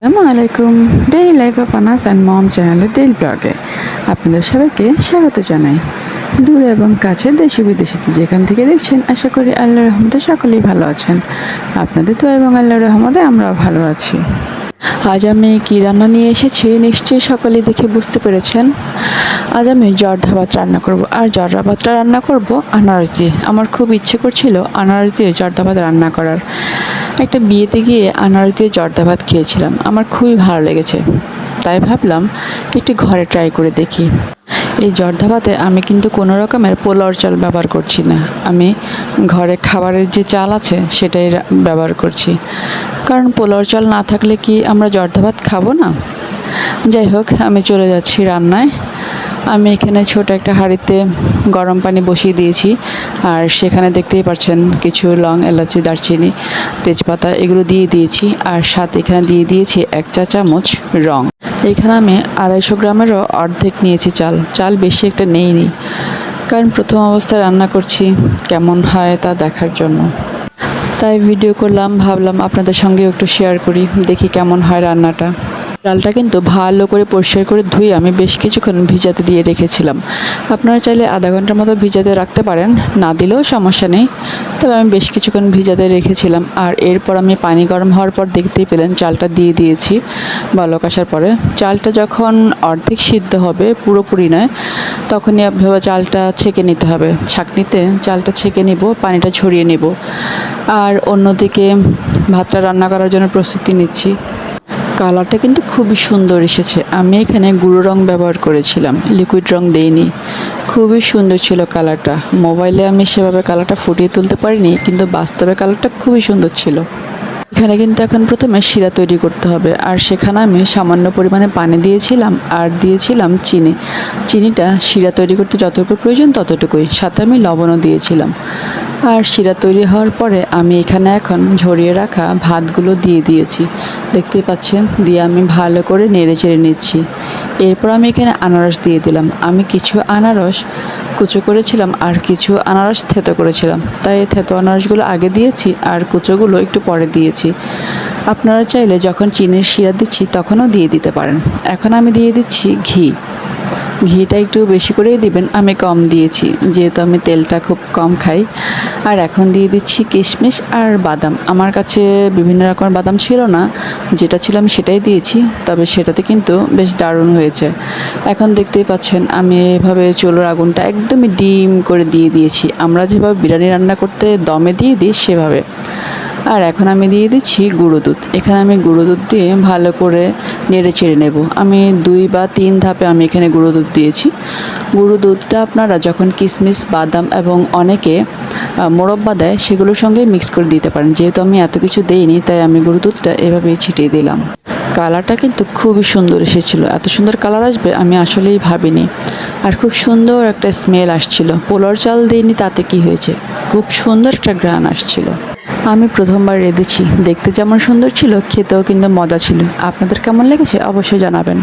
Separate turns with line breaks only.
আসসালামু আলাইকুম। Daily life of Anas and mom চ্যানেলের ডেইলি ব্লগে আপনাদের সবাইকে স্বাগত জানাই। দূরে এবং কাছে দেশে বিদেশে যেখান থেকে দেখছেন, আশা করি আল্লাহর রহমতে সকলেই ভালো আছেন। আপনাদের দোয়া এবং আল্লাহর রহমতে আমরাও ভালো আছি। আজ আমি কী রান্না নিয়ে এসেছি নিশ্চয়ই সকলেই দেখে বুঝতে পেরেছেন। আজ আমি জর্দা ভাত রান্না করব, আর জর্দা ভাতটা রান্না করব আনারস দিয়ে। আমার খুব ইচ্ছে করছিল আনারস দিয়ে জর্দা ভাত রান্না করার। একটা বিয়েতে গিয়ে আনারস দিয়ে জর্দা ভাত খেয়েছিলাম, আমার খুবই ভালো লেগেছে। তাই ভাবলাম একটু ঘরে ট্রাই করে দেখি। এই জর্দা ভাতে আমি কিন্তু কোনো রকমের পোলাওর চাল ব্যবহার করছি না, আমি ঘরে খাবারের যে চাল আছে সেটাই ব্যবহার করছি। কারণ পোলাওর চাল না থাকলে কি আমরা জর্দা ভাত খাবো না? যাই হোক, আমি চলে যাচ্ছি রান্নায়। আমি এখানে ছোট একটা হাঁড়িতে গরম পানি বসিয়ে দিয়েছি, আর সেখানে দেখতেই পাচ্ছেন কিছু লং, এলাচি, দারচিনি, তেজপাতা এগুলো দিয়ে দিয়েছি। আর সাথে এখানে দিয়ে দিয়েছি 1 চা চামচ রং। এখানে আমি 250 গ্রামেরও অর্ধেক নিয়েছি চাল বেশি একটা নেইনি, কারণ প্রথম অবস্থায় রান্না করছি, কেমন হয় তা দেখার জন্য। তাই ভিডিও করলাম, ভাবলাম আপনাদের সঙ্গেও একটু শেয়ার করি, দেখি কেমন হয় রান্নাটা। চালটা কিন্তু ভালো করে পরিষ্কার করে ধুয়ে আমি বেশ কিছুক্ষণ ভিজাতে দিয়ে রেখেছিলাম। আপনারা চাইলে আধা ঘন্টার মতো ভিজাতে রাখতে পারেন, না দিলেও সমস্যা নেই। তবে আমি বেশ কিছুক্ষণ ভিজাতে রেখেছিলাম। আর এরপর আমি পানি গরম হওয়ার পর দেখতেই পেলেন চালটা দিয়ে দিয়েছি বলক আসার পরে। চালটা যখন অর্ধেক সিদ্ধ হবে, পুরোপুরি নয়, তখনই আপনার চালটা ছেঁকে নিতে হবে। ছাঁকনিতে চালটা ছেঁকে নিব, পানিটা ঝরিয়ে নেব। আর অন্যদিকে ভাতটা রান্না করার জন্য প্রস্তুতি নিচ্ছি। কালারটা কিন্তু খুবই সুন্দর এসেছে। আমি এখানে গুঁড়ো রং ব্যবহার করেছিলাম, লিকুইড রং দেইনি। খুবই সুন্দর ছিল কালারটা। মোবাইলে আমি সেভাবে কালারটা ফুটিয়ে তুলতে পারিনি, কিন্তু বাস্তবে কালারটা খুবই সুন্দর ছিল। এখানে কিন্তু এখন প্রথমে শিরা তৈরি করতে হবে, আর সেখানে আমি সামান্য পরিমাণে পানি দিয়েছিলাম আর দিয়েছিলাম চিনি। চিনিটা শিরা তৈরি করতে যতটুকু প্রয়োজন ততটুকুই, সাথে আমি লবণও দিয়েছিলাম। আর শিরা তৈরি হওয়ার পরে আমি এখানে এখন ঝরিয়ে রাখা ভাতগুলো দিয়ে দিয়েছি, দেখতেই পাচ্ছেন। দিয়ে আমি ভালো করে নেড়ে চেড়ে নিচ্ছি। এরপর আমি এখানে আনারস দিয়ে দিলাম। আমি কিছু আনারস কুচো করেছিলাম আর কিছু আনারস থেতো করেছিলাম, তাই থেতো আনারসগুলো আগে দিয়েছি আর কুচোগুলো একটু পরে দিয়েছি। আপনারা চাইলে যখন চিনির শিরা দিচ্ছি তখনও দিয়ে দিতে পারেন। এখন আমি দিয়ে দিচ্ছি ঘি। ঘিটা একটু বেশি করেই দিবেন, আমি কম দিয়েছি যেহেতু আমি তেলটা খুব কম খাই। আর এখন দিয়ে দিচ্ছি কিশমিশ আর বাদাম। আমার কাছে বিভিন্ন রকমের বাদাম ছিল না, যেটা ছিল আমি সেটাই দিয়েছি, তবে সেটাতে কিন্তু বেশ দারুণ হয়েছে। এখন দেখতেই পাচ্ছেন আমি এভাবে চুলোর আগুনটা একদমই ডিম করে দিয়ে দিয়েছি, আমরা যেভাবে বিরিয়ানি রান্না করতে দমে দিয়ে দিই সেভাবে। আর এখন আমি দিয়ে দিচ্ছি গুঁড়ো দুধ। এখানে আমি গুঁড়ো দুধ দিয়ে ভালো করে নেড়ে চেড়ে নেব। আমি 2 বা 3 ধাপে আমি এখানে গুঁড়ো দুধ দিয়েছি। গুঁড়ো দুধটা আপনারা যখন কিশমিশ, বাদাম এবং অনেকে মোরব্বা দেয় সেগুলোর সঙ্গে মিক্স করে দিতে পারেন। যেহেতু আমি এত কিছু দেইনি, তাই আমি গুঁড়ো দুধটা এভাবেই ছিটিয়ে দিলাম। কালারটা কিন্তু খুবই সুন্দর এসেছিলো, এত সুন্দর কালার আসবে আমি আসলেই ভাবিনি। আর খুব সুন্দর একটা স্মেল আসছিল। পোলাওর চাল দিইনি তাতে কি হয়েছে, খুব সুন্দর একটা ঘ্রাণ আসছিল। আমি প্রথমবার রেঁধেছি, দেখতে যেমন সুন্দর ছিল, খেতেও কিন্তু মজা ছিল। আপনাদের কেমন লেগেছে অবশ্যই জানাবেন।